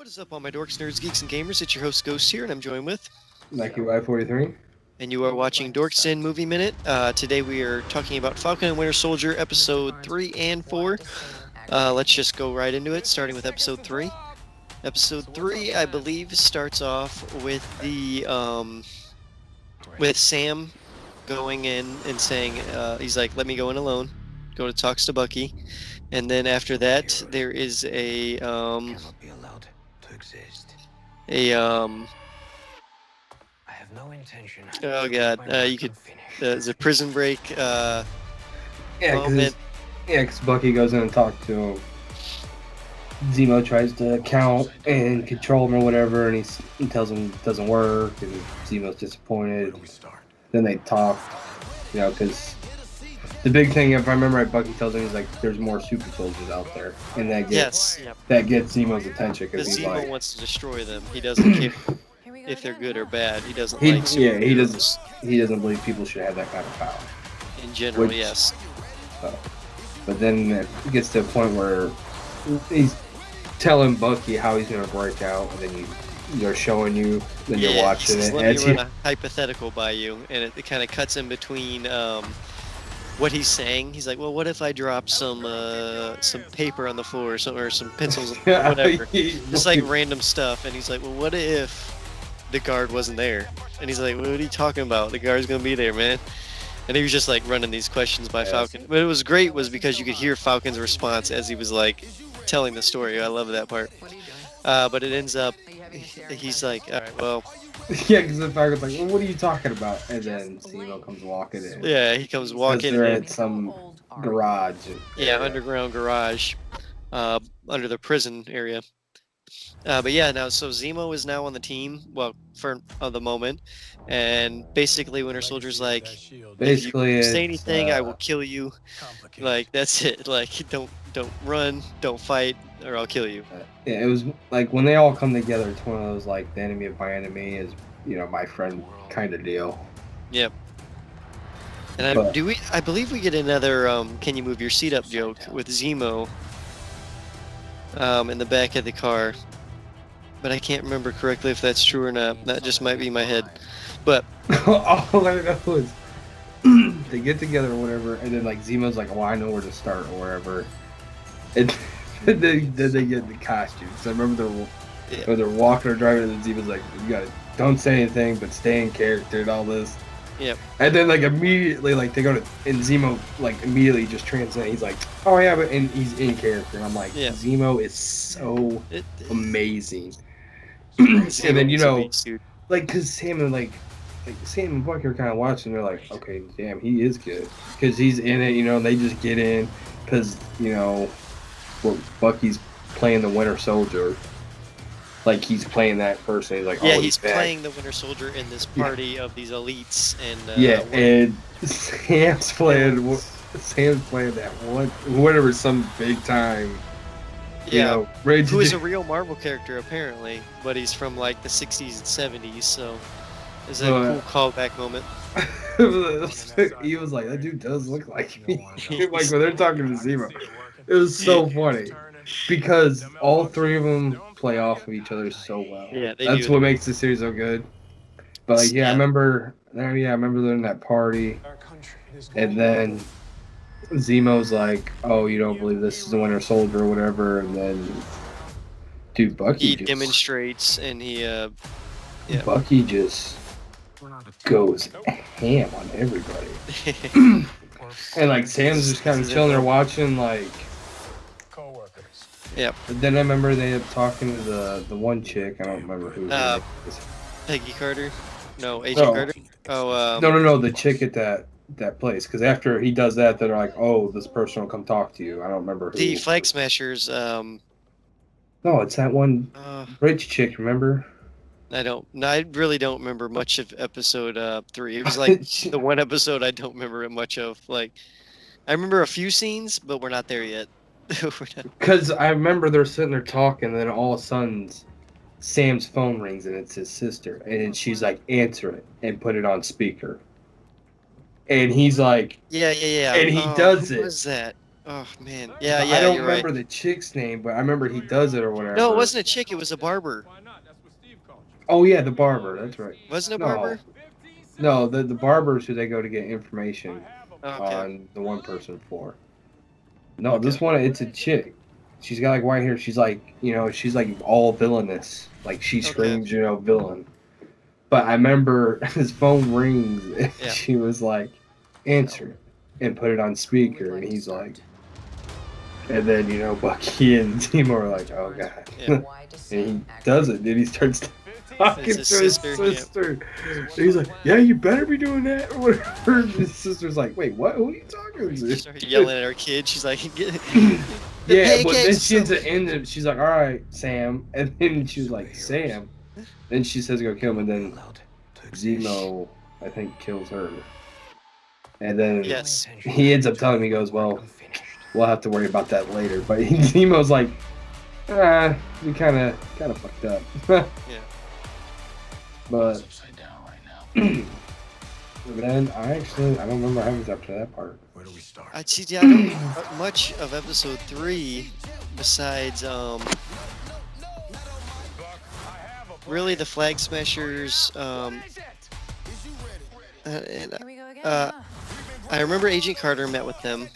is up, all my dorks, nerds, geeks, and gamers? It's your host, Ghost here, and I'm joined with... Nike Y43. And you are watching Dorks in Movie Minute. Today we are talking about Falcon and Winter Soldier, Episode 3 and 4. Let's just go right into it, starting with Episode 3. Episode 3, I believe, starts off with with Sam going in and saying, he's like, let me go in alone, go to talks to Bucky. And then after that, there is a, cannot be allowed to exist. I have no intention. Oh god, you could, there's a prison break, moment. Because Bucky goes in and talks to him. Zemo tries to count and control him or whatever, and he tells him it doesn't work, and Zemo's disappointed. Then they talk, because the big thing, if I remember right, Bucky tells him, he's like, there's more super soldiers out there, and that gets Zemo's attention, because Zemo like, wants to destroy them. He doesn't care if they're good or bad. He doesn't like he doesn't believe people should have that kind of power. In general, yes. But then it gets to a point where he's telling Bucky how he's going to break out, and then they're showing you, then you're watching it. Let me run a hypothetical by you, and it kind of cuts in between what he's saying. He's like, well, what if I drop some paper on the floor or some pencils or whatever? Just like random stuff. And he's like, well, what if the guard wasn't there? And he's like, what are you talking about? The guard's going to be there, man. And he was just like running these questions by Falcon. But it was great was because you could hear Falcon's response as he was like telling the story. I love that part. But it ends up, he's like, all right, well. Yeah, because the Falcon's like, well, what are you talking about? And then Zemo comes walking in. Yeah, he comes walking in. They're at some garage. Yeah, underground garage, under the prison area. But yeah, now so Zemo is now on the team. Well, for the moment, and basically Winter Soldier's like, if you say anything, I will kill you. Like that's it. Like don't run, don't fight, or I'll kill you. Yeah, it was like when they all come together. It's one of those like the enemy of my enemy is my friend kind of deal. Yep. And I believe we get another can you move your seat up joke with Zemo in the back of the car. But I can't remember correctly if that's true or not. That just might be my head. But all I know is they get together or whatever, and then like Zemo's like, "Oh, I know where to start" or wherever. And then they get the costumes. I remember they're walking or driving, and Zemo's like, "You don't say anything, but stay in character and all this." Yep. And then like immediately like they go to and Zemo like immediately just translates. He's like, "Oh yeah," but and he's in character. And I'm like, Zemo is so amazing. And then like because Sam and Bucky are kind of watching. They're like, okay, damn, he is good because he's in it. And they just get in because Bucky's playing the Winter Soldier. Like he's playing that person. He's like, he's playing the Winter Soldier in this party of these elites. And and Sam's playing that one whatever some big time. Yeah, who is a real Marvel character apparently, but he's from like the 60s and 70s, so it's a cool callback moment. He was like, that dude does look like me. Like when they're talking to Zemo, it was so funny because all three of them play off of each other so well. Yeah, that's what makes the series so good. But like, I remember they're in that party, and then Zemo's like, oh, you don't believe this is the Winter Soldier or whatever, and then Bucky demonstrates and Bucky just goes ham on everybody. And like Sam's just kind of chilling there watching like Yep. But then I remember they ended up talking to the one chick, I don't remember who Peggy Carter? No, Agent Carter? Oh No, the chick at that place, because after he does that, they're like, oh, this person will come talk to you. I don't remember who. The Flag Smashers. No, it's that one rich chick. Remember? I really don't remember much of episode 3. It was like the one episode I don't remember much of. Like, I remember a few scenes, but we're not there yet. Because I remember they're sitting there talking, and then all of a sudden, Sam's phone rings, and it's his sister, and she's like, answer it and put it on speaker. And he's like, yeah. And he does it. What was that? Oh man, yeah, I yeah, don't you're right. remember the chick's name, but I remember he does it or whatever. No, it wasn't a chick. It was a barber. Oh yeah, the barber. That's right. Wasn't a No, barber? no, the barbers who they go to get information Oh, okay. on the one person for. No, Okay. this one it's a chick. She's got like white hair. She's like, she's like all villainous. Like she Okay. screams, villain. But I remember his phone rings and Yeah. she was like, answer it and put it on speaker, and he's like, and then Bucky and Timo are like, oh god, Yeah. and he does it. Then he starts talking to It's his his sister, sister. And he's like, yeah, you better be doing that or whatever. And his sister's like, wait, what? Who are you talking She to? started yelling at our kid. She's like, "Get Yeah, but then pancakes!" she ends it. She's like, all right, Sam, and then she was like, Sam. Then she says go kill him, and then Zemo, I think, kills her. And then Yes. he ends up telling me, he goes, well, we'll have to worry about that later. But Zemo's like, we kind of fucked up. Yeah. But then I don't remember what happens after that part. Where do we start? I see. Yeah, I don't remember much of episode 3 besides really the Flag Smashers. And, Here we go again. I remember Agent Carter met with them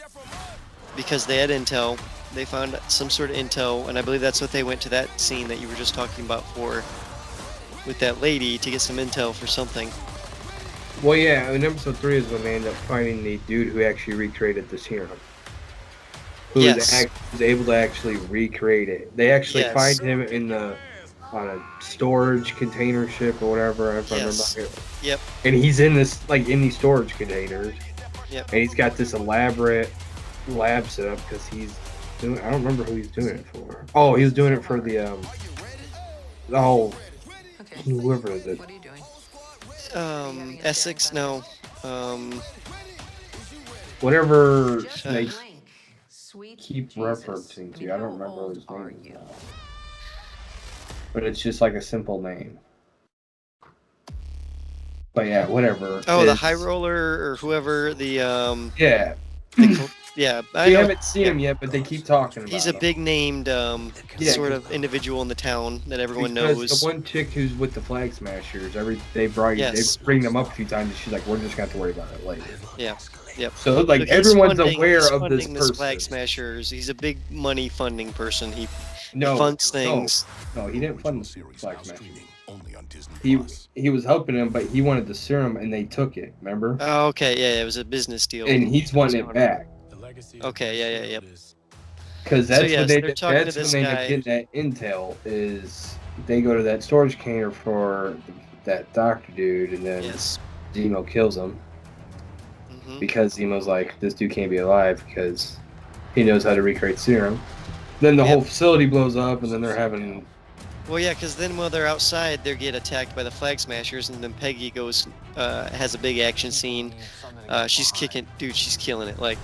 because they had intel. They found some sort of intel, and I believe that's what they went to that scene that you were just talking about for, with that lady to get some intel for something. Well, yeah, in episode 3 is when they end up finding the dude who actually recreated the serum. Who Yes. is able to actually recreate it. They actually Yes. find him on a storage container ship or whatever. If I Yes. remember. Yep. And he's in this, like, in these storage containers. Yep. And he's got this elaborate lab set up because he's doing. I don't remember who he's doing it for. Oh, he was doing it for the Okay. whoever is it? What are you doing? Essex. No. Whatever Uh, they Blank. Sweet keep Jesus. referencing to. I don't remember How what his old are name is you? now. But it's just like a simple name. But yeah, whatever. Oh, the It's- High Roller or whoever. Yeah. Yeah. I We know. haven't seen him yet, but they keep talking about He's a him. big named Yeah, sort of individual in the town that everyone Because knows. the one chick who's with the Flag Smashers, they Yes. bring them up a few times, and she's like, "We're just gonna have to worry about it later." Yeah. Yep. So like So he's everyone's funding- aware he's of this funding person. Flag Smashers. He's a big money funding person. He No, funds things. No, he didn't fund the Flag Smashers. Only on Disney He was helping him, but he wanted the serum, and they took it. Remember? Oh, okay. Yeah, it was a business deal. And he's wanting it back Okay. Yeah. Yep. because that's yes, when they they're talking to that's when this they guy. get that intel. Is they go to that storage container for that doctor dude, and then Yes. Zemo kills him. Hmm. Because Zemo's like, this dude can't be alive because he knows how to recreate serum. Then the Yep. whole facility blows up, and then they're having. Well, yeah, because then while they're outside, they get attacked by the Flag Smashers, and then Peggy goes, has a big action scene. She's kicking, dude. She's killing it, like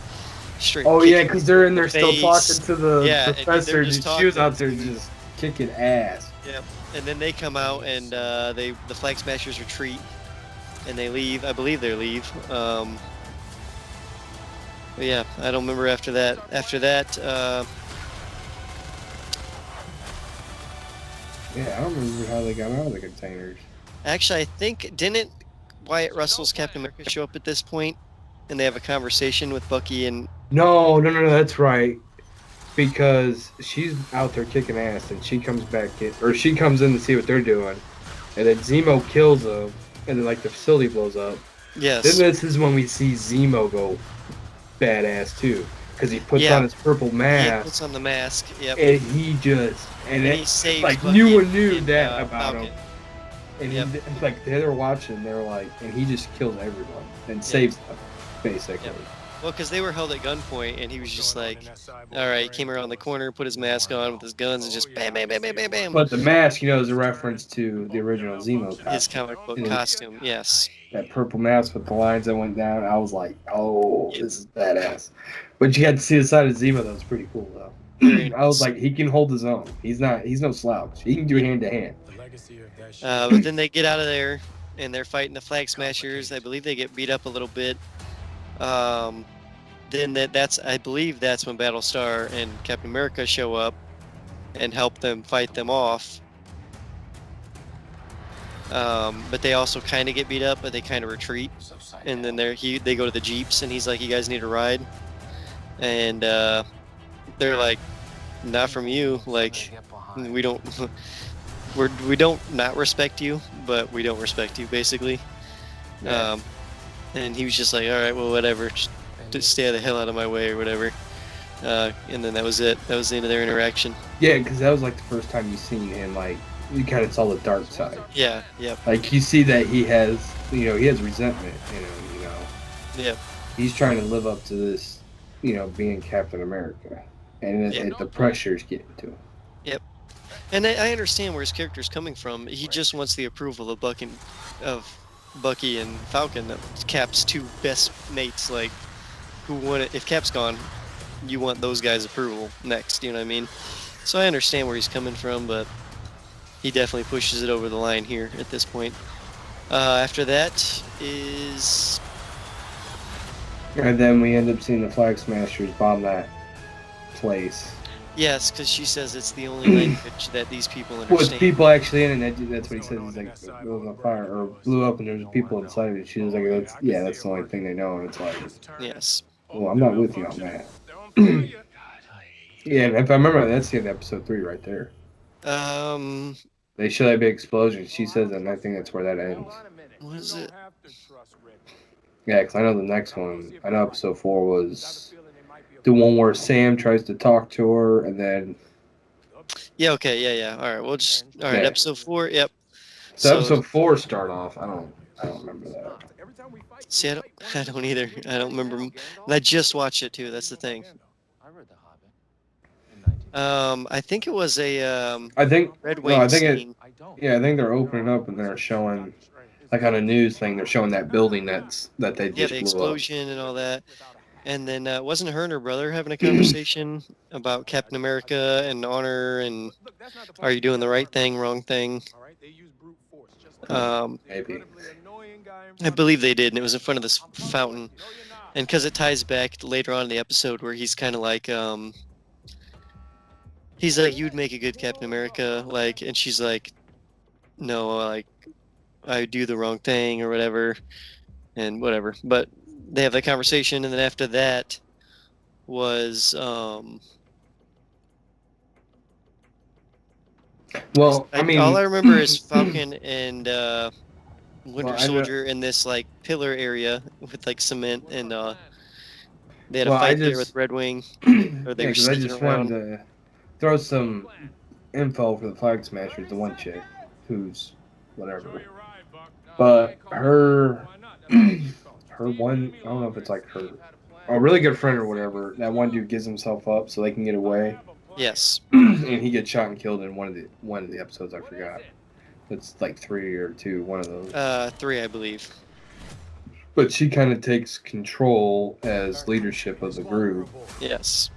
straight. Oh yeah, kicking because they're in there still face. talking to the Yeah, and professor. they're And just she was talking. out there just kicking ass. Yep. And then they come out, and the Flag Smashers retreat, and they leave. I believe they leave. But yeah, I don't remember after that. After that, Yeah, I don't remember how they got out of the containers. actually, I think didn't Wyatt Russell's Captain America show up at this point, and they have a conversation with Bucky and No, that's right. Because she's out there kicking ass, and she comes back in, or she comes in to see what they're doing, and then Zemo kills them, and then like the facility blows up. yes, Then this is when we see Zemo go badass too, because he puts Yeah. on his purple he mask, puts on the mask. Yep. and he just And he saves like Bucky you knew and, that about him, Falcon. and Yep. he like they were watching, they were like, and he just kills everyone and saves them basically. Yep. Well, because they were held at gunpoint, and he was just like, all right, he came around the corner, put his mask on with his guns, and just bam, bam, bam, bam, bam, bam. But the mask, is a reference to the original Zemo His costume. comic book Yeah. costume, yes. That purple mask with the lines that went down. I was like, oh, this is badass. But you had to see the side of Zemo that was pretty cool though. Very I was nice. like, he can hold his own. He's no slouch. He can do hand to hand. But then they get out of there, and they're fighting the Flag Smashers. I believe they get beat up a little bit. then that's I believe that's when Battlestar and Captain America show up and help them fight them off. But they also kind of get beat up, but they kind of retreat. And then they go to the Jeeps, and he's like, "You guys need a ride," and they're like, "Not from you. Like, we don't, we don't not respect you, but we don't respect you, basically." Yeah. And he was just like, "All right, well, whatever. Just stay the hell out of my way, or whatever." And then that was it. That was the end of their interaction. Yeah, because that was like the first time you seen him. Like you kind of saw the dark side. Yeah. Yep. Like you see that he has, he has resentment. Yep. He's trying to live up to this, being Captain America, and the pressure's getting to him. Yep. And I understand where his character's coming from. He just wants the approval of Bucky and Falcon, Cap's two best mates. Like, who want it? If Cap's gone, you want those guys' approval next. You know what I mean? So I understand where he's coming from, but he definitely pushes it over the line here at this point. After that is And then we end up seeing the Flag Smashers bomb that place. yes, because she says it's the only language that these people understand. With people actually in it, that's what he says. He's like, it was on fire or blew up, and there's people inside of it. She was like, that's the only thing they know. And it's like, Yes. well, I'm not with you on that. Yeah, if I remember, that's the end of episode 3 right there. They show that big explosion. She says, and I think that's where that ends. What is it? Yeah, because I know the next one. I know episode 4 was the one where Sam tries to talk to her, and then. Yeah. Okay. Yeah. All right. We'll just. All right. Yeah. Episode 4. Yep. So episode 4 start off. I don't remember that. See, I don't either. I don't remember. And I just watched it too. That's the thing. I think it was a I think. Red No, Wing I think scene. Yeah, I think they're opening up and they're showing, like on a news thing, they're showing that building that they Yeah, just the blew explosion and all that. And then wasn't her and her brother having a conversation about Captain America and honor and are you doing the right thing, wrong thing? up. Maybe. I believe they did, and it was in front of this fountain. And because it ties back later on in the episode where he's kind of like, he's like, you'd make a good Captain America, like, and she's like, no, like, I do the wrong thing or whatever, and whatever. But they have that conversation, and then after that was, Well, I mean, all I remember is Falcon and Winter Well, Soldier in this like pillar area with like cement, and they had a Well, I fight there just- with Red Wing, or they yeah, were 'cause I sneaking just around. wanted to throw some info for the Flag Smashers, the one chick who's whatever. But her one, I don't know if it's like her, a really good friend or whatever, that one dude gives himself up so they can get away. Yes. And he gets shot and killed in one of the episodes. I forgot. It's like 3 or 2, one of those. 3, I believe. But she kind of takes control as leadership of the group Yes.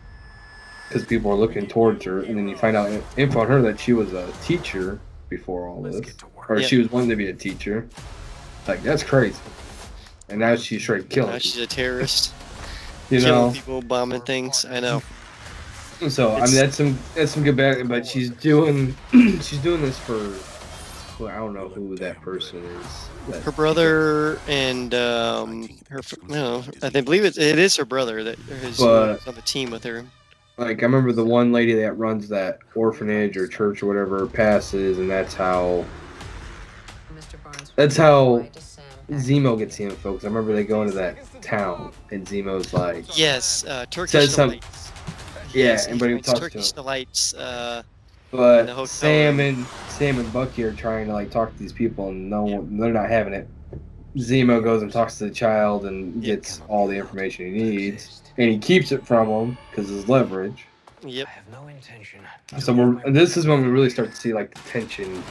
because people are looking towards her, and then you find out info on her that she was a teacher before all this, or Yep. she was wanting to be a teacher. Like that's crazy. And now she's straight killing Now she's people, a terrorist. you Killing know. people, bombing things. I know. So I mean that's some good bad, but she's doing this for. Well, I don't know who that person is. Her brother and I believe it is her brother that is But- on the team with her. Like I remember the one lady that runs that orphanage or church or whatever passes, and that's how Zemo gets the info. 'Cause I remember they go into that town, and Zemo's like, Yes, Turkish Says some- delights. yeah, Yes, everybody it's talks to Turkish him. delights. in the But hotel Sam room. and Bucky are trying to like talk to these people, and they're not having it. Zemo goes and talks to the child and gets all the information he needs, and he keeps it from him because his leverage. Yep. I have no intention. So this is when we really start to see like the tension.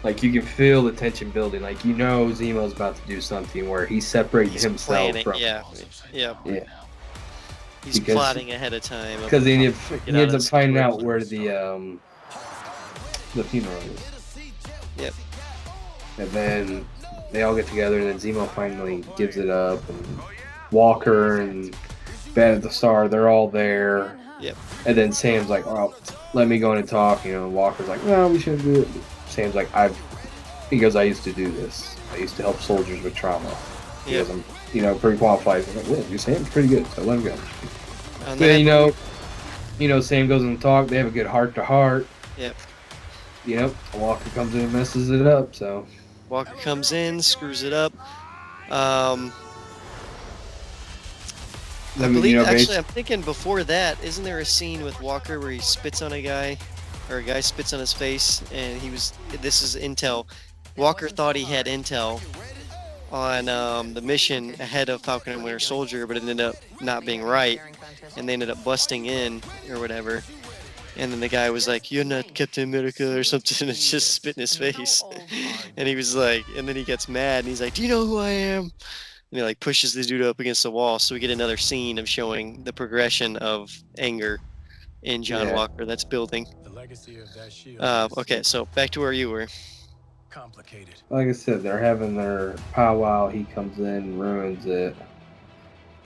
Like you can feel the tension building. Like Zemo's about to do something where he's separating He's himself planning. from. Yeah. Yeah. He's Because- plotting ahead of time. Because he ends Get out up of the finding out situation. where the funeral is. Yep. And then they all get together, and then Zemo finally gives it up, and Walker and Bad at the start. They're all there. Yep. And then Sam's like, "Oh, let me go in and talk." And Walker's like, "No, we shouldn't do it." Sam's like, He goes, "I used to do this. I used to help soldiers with trauma." He Yep. goes, "I'm, pretty qualified." I'm like, "Well, your Sam's pretty good, so let him go." And But then, Sam goes in and talk. They have a good heart to heart. Yep. Walker comes in and messes it up. So Walker comes in, screws it up. I believe, actually, I'm thinking before that, isn't there a scene with Walker where he spits on a guy, or a guy spits on his face, and this is intel. Walker thought he had intel on the mission ahead of Falcon and Winter Soldier, but it ended up not being right, and they ended up busting in, or whatever. And then the guy was like, "You're not Captain America," or something, and it's just spit in his face. And he was like, and then he gets mad, and he's like, "Do you know who I am?" And he like pushes the dude up against the wall. So we get another scene of showing the progression of anger in John Walker that's building. The legacy of that shield. Okay, so back to where you were. Complicated. like I said, they're having their powwow. He comes in, ruins it.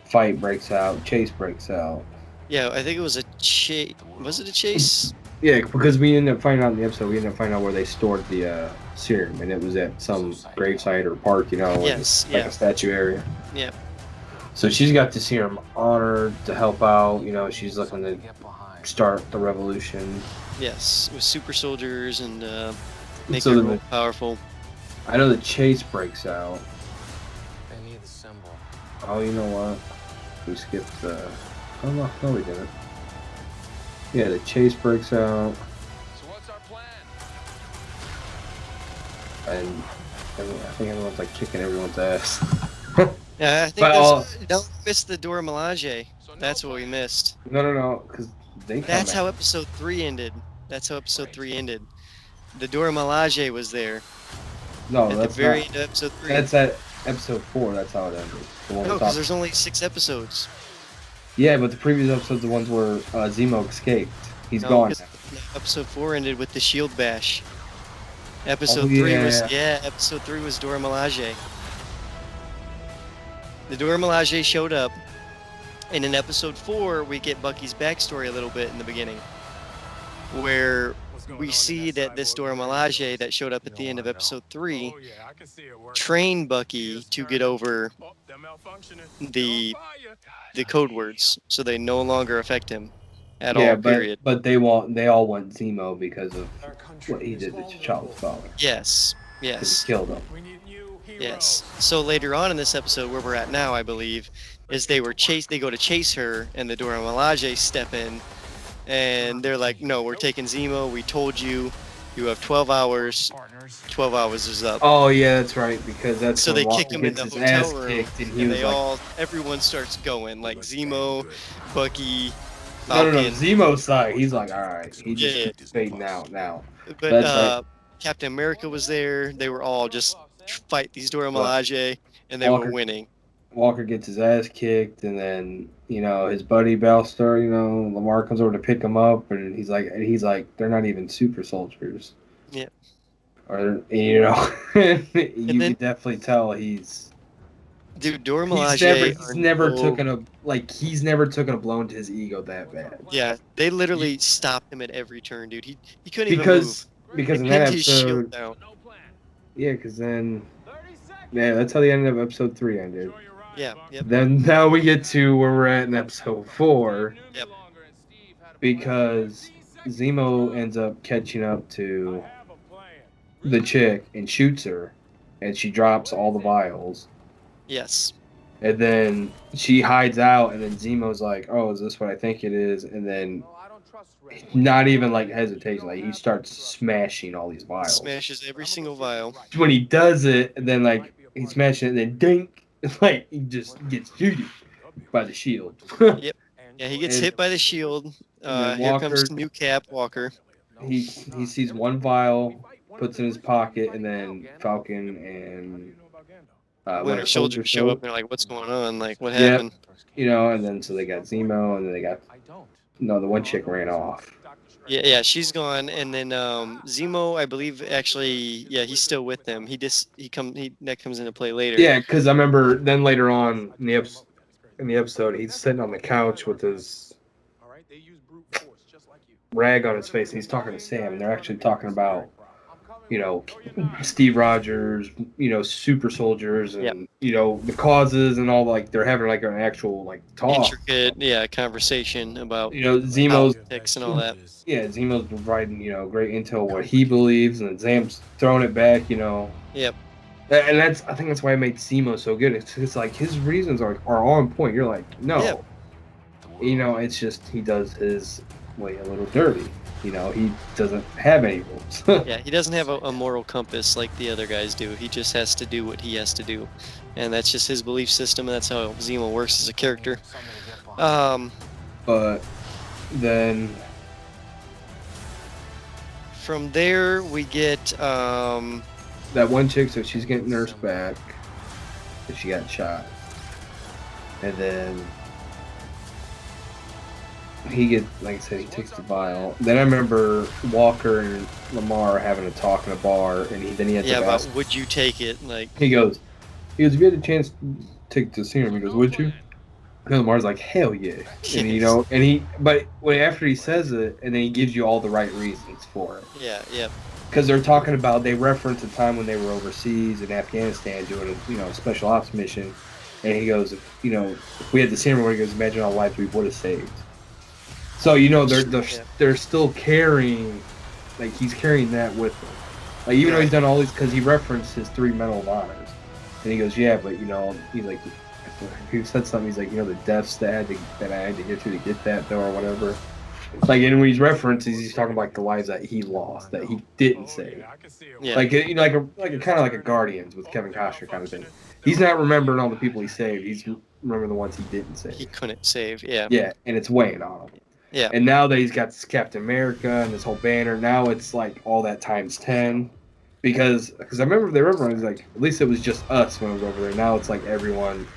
Fight breaks out. Chase breaks out. Yeah, I think it was a chase. Was it a chase? Yeah, because we ended up finding out in the episode, where they stored the serum, and it was at some gravesite or park, Yes, like a statue area. Yeah. So she's got the serum honored to help out. She's looking to start the revolution. Yes, with super soldiers and make So it then real powerful. I know the chase breaks out. They need the symbol. Oh, you know what? We skipped the. Oh no, we didn't. Yeah, the chase breaks out, So what's our plan? and I think everyone's like kicking everyone's ass. Yeah, I think don't miss the Dora Milaje. That's what we missed. No, because they. That's how episode 3 ended. The Dora Milaje was there No, at that's the very not. end of episode 3. That's at episode 4. That's how it ended. The one No, we because talked- there's only 6 episodes. Yeah, but the previous episodes, the ones where Zemo escaped. He's No, gone. 'cause episode 4 ended with the shield bash. Episode Oh, 3 yeah. was episode 3 was Dora Milaje. The Dora Milaje showed up, and in episode 4 we get Bucky's backstory a little bit in the beginning, where we see that this Dora Milaje that showed up at the end of episode 3 Oh, yeah, I can see it working. trained Bucky to get over Oh, they're malfunctioning. the They're on fire. code words, so they no longer affect him at Yeah, all. Period. but they all want Zemo because of what he did to T'Challa's father. Yes. Because Yes. he killed him. We need new heroes. Yes. So later on in this episode, where we're at now, I believe, is they go to chase her, and the Dora Milaje step in, and they're like, "No, we're taking Zemo. We told you, you have 12 hours. Partners. 12 hours is up." Oh yeah, that's right. Because that's So when they Walker kick him in gets the his ass hotel room, kicked, and he and was everyone starts going, like Zemo, Bucky, no, Falcon. Zemo's side. He's like, all right. He just Yeah. keeps fading out now. But That's right. Captain America was there. They were all just fight these Dora Well, Milaje, and they Walker- were winning. Walker gets his ass kicked, and then his buddy Balstar, Lamar comes over to pick him up, and he's like, they're not even super soldiers. Yeah. Or you then- can definitely tell he's Dude, Dora he's Milaje. never taken a blow to his ego that bad. Yeah, they literally stopped him at every turn, dude. He couldn't even move. Because in They that pinned his shield episode, down. No plan. yeah, because then 30 seconds. yeah, that's how the end of episode 3 ended. Enjoy your ride, Yeah, Buck. yep. Then now we get to where we're at in episode 4 Yep. because Zemo ends up catching up to I have a plan. the chick and shoots her, and she drops all the vials. Yes. And then she hides out, and then Zemo's like, "Oh, is this what I think it is?" And then, not even like hesitation, like he starts smashing all these vials. Smashes every single vial. When he does it, and then like he's smashing it, and then dink, like he just gets shooted by the shield. Yeah, he gets And- hit by the shield. then Here comes Walker- new Cap Walker. he sees one vial, puts it in his pocket, and then Falcon and Winter Soldier show up, and they're like, "What's going on? Like, what Yep. happened?" and then so they got Zemo, and then they got I don't. the one chick ran off. Yeah, she's gone, and then Zemo, I believe, actually, yeah, he's still with them. That comes into play later. Yeah, because I remember then later on in the episode, in the episode, he's sitting on the couch with his All right, they use brute force just like you. rag on his face, and he's talking to Sam, and they're actually talking about, you know, Steve Rogers, you know, super soldiers, and Yep. you know the causes and all. Like they're having like an actual like talk. Intricate, conversation about You know, Zemo's politics and all that. yeah, Zemo's providing you know great intel what he believes, and Zam's throwing it back. You know, Yep. and I think that's why I made Zemo so good. It's like his reasons are on point. You're like, no, Yeah. you know, it's just he does his way a little dirty. You know, he doesn't have any rules. Yeah, he doesn't have a moral compass like the other guys do. He just has to do what he has to do, and that's just his belief system. And that's how Zemo works as a character. But then From there we get that one chick, so she's getting nursed back because she got shot, and then he get like I said, he takes the vial. Then I remember Walker and Lamar having a talk in a bar, and then he ends up about asking, would you take it? Like he goes, if you had a chance to take the serum, he goes, would you? And Lamar's like, hell yeah. And you know, but after he says it, and then he gives you all the right reasons for it. yeah. Because they're talking about, they reference a time when they were overseas in Afghanistan doing a, you know, special ops mission. And he goes, if we had the serum, he goes, imagine all the lives we would have saved. So, you know, they're still carrying, like, he's carrying that with him. Like, even though he's done all these, because he referenced his 3 Medal of Honors. And he goes, yeah, but, you know, he said something, he's like, you know, the deaths that I had to get through to get that, though, or whatever. Like, and when he's references, he's talking about like the lives that he lost, that he didn't save. Yeah. Like, you know, like a kind of like a Guardians with Kevin Costner kind of thing. He's not remembering all the people he saved. He's remembering the ones he didn't save. He couldn't save. Yeah. Yeah, and it's weighing on him. Yeah. And now that he's got this Captain America and this whole banner, now it's like all that times 10. Because I remember everyone was like, at least it was just us when I was over there. Now it's like everyone.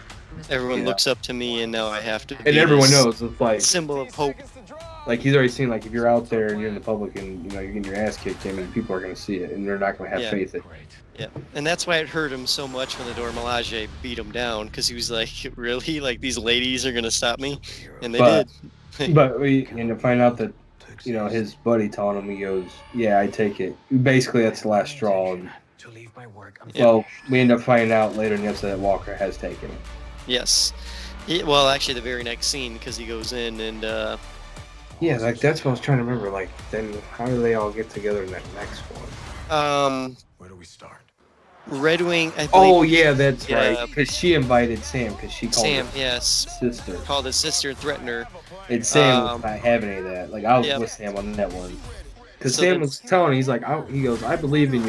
Everyone Yeah. looks up to me, and now I have to. And be everyone this knows it's like symbol of hope. like he's already seen, like, if you're out there and you're in the public and you know you're getting your ass kicked, I mean, people are going to see it and they're not going to have Yeah. faith in it. Yeah, and that's why it hurt him so much when the Dora Milaje beat him down, because he was like, really? Like, these ladies are going to stop me? And they But- did. But we end up finding out that, you know, his buddy telling him, he goes, yeah, I take it. Basically, that's the last straw. And, To leave my work. well, we end up finding out later in the episode that Walker has taken it. Yes. Well, actually, the very next scene, because he goes in and, Yeah, like, that's what I was trying to remember. Like, then how do they all get together in that next one? Where do we start? Red Wing, I believe. Oh, yeah, that's Yeah. right. Because she invited Sam, because she called Sam, her yes. sister. Called his sister and threatened her. And Sam was Um, not having any of that. Like, I was Yep. with Sam on that one. Because So Sam then- was telling, he's like, he goes, I believe in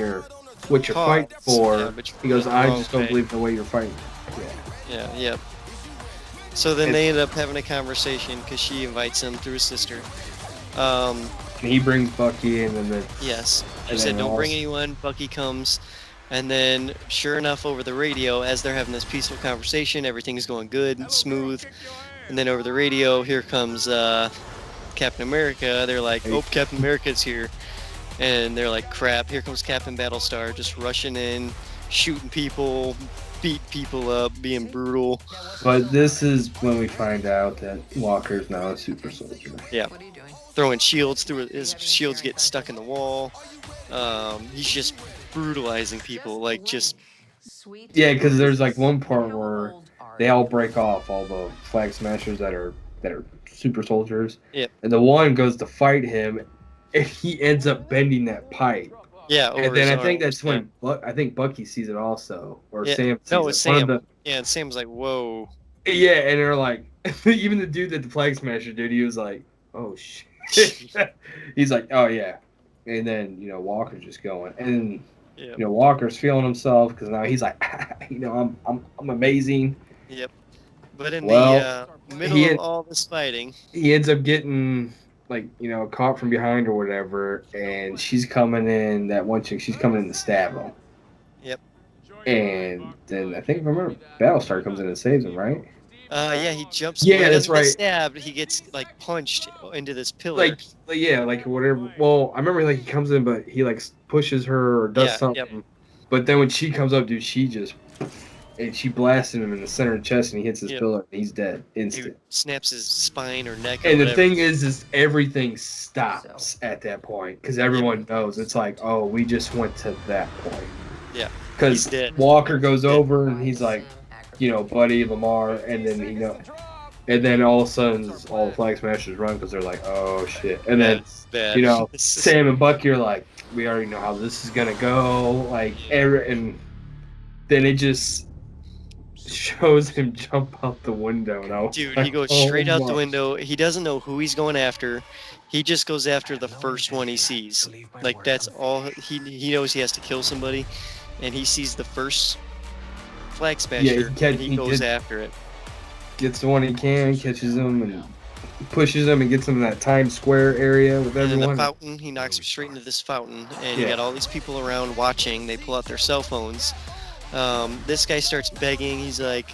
what you're Cause, fighting for. yeah, but He goes, you're I wrong just don't way. believe the way you're fighting. Yeah. Yeah. So then It's- they end up having a conversation, because she invites him through his sister. And he brings Bucky, and then Yes. She And said, then don't bring also- anyone. Bucky comes. And then, sure enough, over the radio, as they're having this peaceful conversation, everything's going good and smooth. And then over the radio, here comes Captain America. They're like, oh, Captain America's here. And they're like, crap, here comes Captain Battlestar, just rushing in, shooting people, beat people up, being brutal. But this is when we find out that Walker's now a super soldier. Yeah. What are you doing? Throwing shields through it. His shields get stuck in the wall. He's just brutalizing people, like just Sweet. Yeah, because there's like one part where they all break off, all the flag smashers that are super soldiers. Yep. And the one goes to fight him, and he ends up bending that pipe. yeah. Over And then his I think arms, that's when I think Bucky sees it also, or Yeah. Sam. Sees No, it's it. One of Sam. Yeah, and Sam's like, whoa. yeah, and they're like, even the dude that the flag smasher dude, he was like, oh shit. He's like, oh yeah. And then Walker's just going, and Yeah. Walker's feeling himself because now he's like, I'm amazing. Yep. But in Well, the middle he of had- all this fighting, He ends up getting caught from behind or whatever, and she's coming in. That one chick, she's coming in to stab him. Yep. And then I think, remember, Battlestar comes in and saves him, right? yeah, he jumps. Yeah, when he that's doesn't get right. Stabbed. He gets like punched into this pillar. Like whatever. Well, I remember he comes in, but he pushes her or does Yeah, something. yep. But then when she comes up, dude, she just and she blasted him in the center of the chest, and he hits his Yep. pillar, and he's dead He instant. snaps his spine or neck or And the whatever. thing is everything stops at that point because everyone knows it's like, oh, we just went to that point. Yeah. Because He's dead. Walker goes Dead. over and he's like, you know, buddy Lamar, and then and then all of a sudden all the Flag Smashers run because they're like, oh shit, and then That's bad. you know It's just- Sam and Bucky are like, we already know how this is gonna go, like, and then it just shows him jump out the window. And I was Dude, like, he goes oh straight out the my. window. He doesn't know who he's going after. He just goes after the first one he sees. Like that's all he knows. He has to kill somebody, and he sees the first Flag Smasher, and he goes after it. Gets the one he can, catches him, and pushes him and gets him in that Times Square area with And then the everyone. fountain, he knocks him straight into this fountain, and you got all these people around watching. They pull out their cell phones. This guy starts begging. He's like,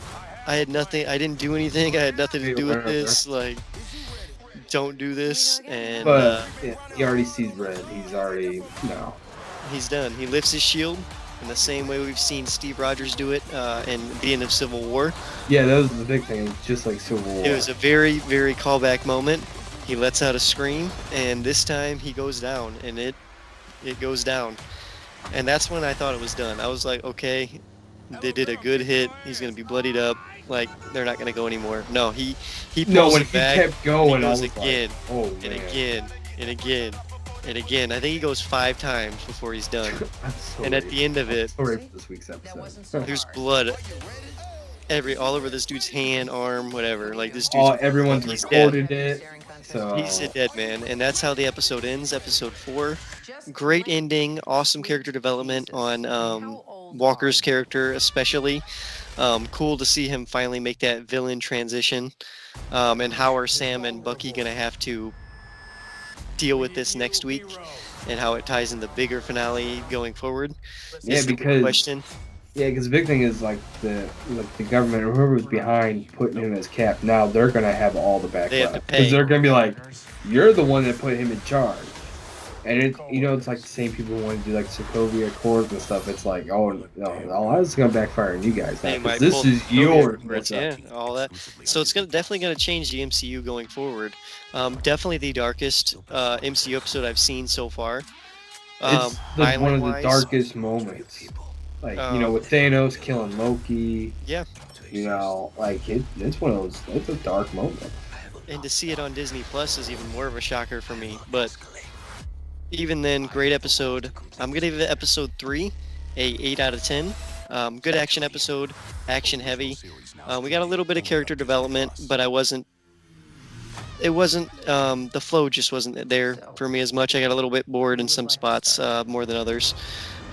I had nothing. I didn't do anything. I had nothing to do with this. Like, don't do this. And But he already sees red. He's already he's done. He lifts his shield in the same way we've seen Steve Rogers do it in the end of Civil War. Yeah, that was the big thing. Just like Civil War. It was a very, very callback moment. He lets out a scream, and this time he goes down, and it goes down. And that's when I thought it was done. I was like, okay, they did a good hit. He's gonna be bloodied up. Like they're not gonna go anymore. No, he pulls when it he back. kept going, He I goes was again, like, oh and man. again, and again, and again. I think he goes 5 times before he's done. So And at the end of it, sorry for this week's episode. there's blood all over this dude's hand, arm, whatever. Like this dude's Everyone's he's dead. recorded it. So He's a dead man, and that's how the episode ends. Episode 4, great ending, awesome character development on Walker's character, especially. Cool to see him finally make that villain transition. And how are Sam and Bucky gonna have to deal with this next week, and how it ties in the bigger finale going forward? Yeah, Is the big because question. Yeah, because the big thing is like the government or whoever was behind putting him as cap. Now they're gonna have all the They have backlash to because pay. they're gonna be like, "You're the one that put him in charge," and it's like the same people who want to do like Sokovia Accords and stuff. It's like, oh no, all that's gonna backfire on you guys They now might because this pull is the yours. Dorks, yeah, all that. So it's definitely gonna change the MCU going forward. Definitely the darkest MCU episode I've seen so far. It's one of the violent-wise, darkest moments. Like with Thanos killing Loki. Yeah. Like it's one of those. It's a dark moment. And to see it on Disney Plus is even more of a shocker for me. But even then, great episode. I'm gonna give it episode 3 a 8 out of 10. Good action episode, action heavy. We got a little bit of character development, but it wasn't the flow just wasn't there for me as much. I got a little bit bored in some spots more than others.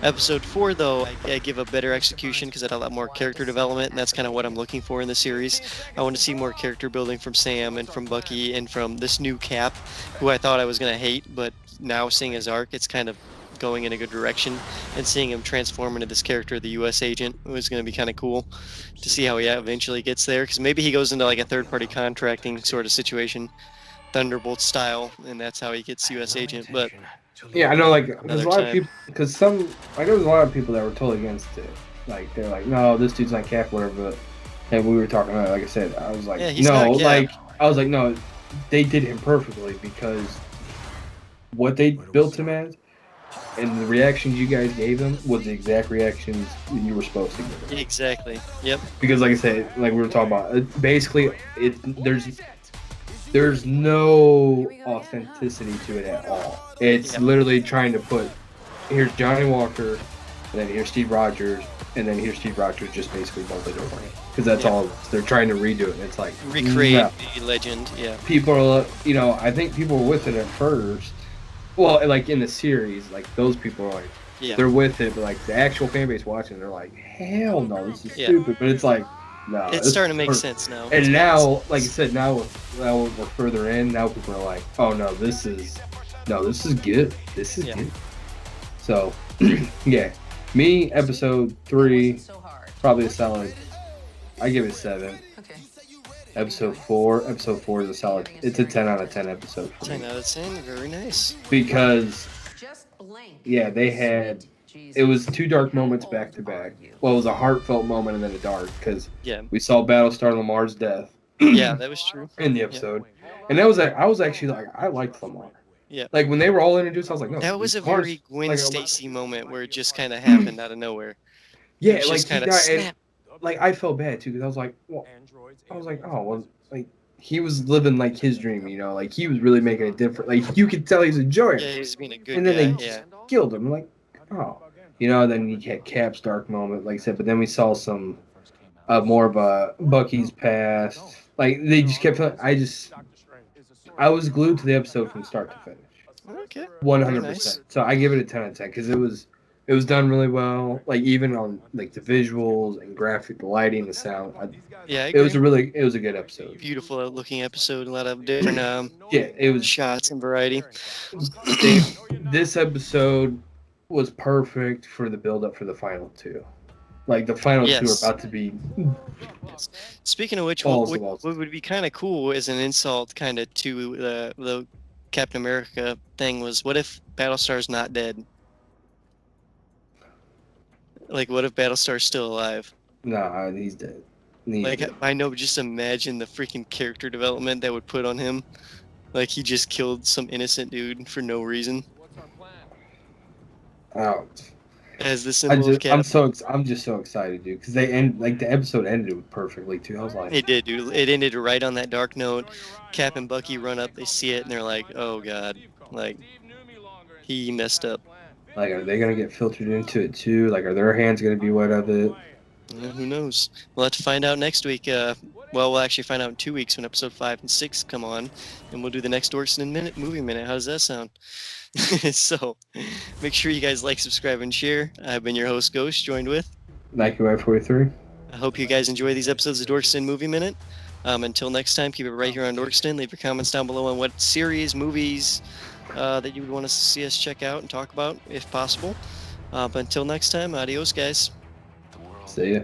Episode 4, though, I give a better execution because it had a lot more character development, and that's kind of what I'm looking for in the series. I want to see more character building from Sam and from Bucky and from this new Cap, who I thought I was going to hate, but now seeing his arc, it's kind of going in a good direction, and seeing him transform into this character, the U.S. agent, was going to be kind of cool to see how he eventually gets there, because maybe he goes into like a third-party contracting sort of situation, Thunderbolt style, and that's how he gets U.S. agent, but... Yeah, I know, like, there's Another a lot time. of people, because there was a lot of people that were totally against it. Like, they're like, no, this dude's not Cap, whatever. And we were talking about it, like I said, I was like, Yeah, he's not Cap. No, they did him perfectly because what they built him as and the reactions you guys gave him was the exact reactions you were supposed to give him. Exactly, yep. Because, like I said, like we were talking about, there's no authenticity to it at all. It's literally trying to put, here's Johnny Walker, and then here's Steve Rogers, and then here's Steve Rogers just basically bolted over. Because that's all, they're trying to redo it. It's like, Recreate the legend, yeah. people are, I think people were with it at first. Well, like in the series, like those people are like, they're with it, but like the actual fan base watching, they're like, hell no, this is stupid. But it's like, no. It's starting to make sense now. And now, like you said, now we're further in. Now people are like, "Oh no, this is good. This is good." So, yeah, me episode 3, probably a solid. I give it 7. Okay. Episode 4 is a solid. It's a 10 out of 10 episode for 10 me out of 10, very nice. because Just blink. they had it was two dark moments back to back. Well, it was a heartfelt moment and then a dark because Yeah. we saw Battlestar Lamar's death Yeah, that was true. in the Yeah. episode, and that was I was actually like I liked Lamar. Yeah. Like when they were all introduced, I was like, no, That was a Lamar's- very Gwen like, Stacy moment where it just kind of happened out of nowhere. Yeah, It was like just he kind of died. And, snap. like I felt bad too because I was like, well, oh well, like he was living like his dream, you know, like he was really making a difference. Like you could tell he's enjoying Yeah, it. he was being a good And then guy. they Yeah. killed him. Like, oh, you know. Then you had Cap's dark moment, like I said. But then we saw some more of a Bucky's past. Like they just kept. I was glued to the episode from start to finish. Okay. 100%. nice. So I give it a 10 out of 10 because it was done really well. Like even on like the visuals and graphic, the lighting, the sound. Yeah, I It was agree. it was a good episode. Beautiful looking episode. A lot of different Yeah, it was. shots and variety. This episode was perfect for the build up for the final two. Like the final two are Yes. about to be Yes. Speaking of which, balls what, to balls. what would be kind of cool as an insult kind of to the Captain America thing was, what if Battlestar's not dead? Like, what if Battlestar's still alive? Nah, he's dead. Like, I know, just imagine the freaking character development that would put on him. Like, he just killed some innocent dude for no reason. Oh, As the symbol of Cap. I'm just so excited, dude, because the episode ended perfectly too. I was like, It did, dude. It ended right on that dark note. Cap and Bucky run up, they see it, and they're like, "Oh God!" Like, he messed up. like, are they gonna get filtered into it too? Like, are their hands gonna be wet of it? Who knows? We'll have to find out next week. Well, we'll actually find out in 2 weeks when episode 5 and 6 come on, and we'll do the next Dorks in a Minute movie minute. How does that sound? So, make sure you guys like, subscribe, and share. I've been your host, Ghost, joined with. Nike Y43. I hope you guys enjoy these episodes of Dorkston Movie Minute. Until next time, keep it right here on Dorkston. Leave your comments down below on what series, movies that you would want to see us check out and talk about, if possible. But until next time, adios, guys. See ya.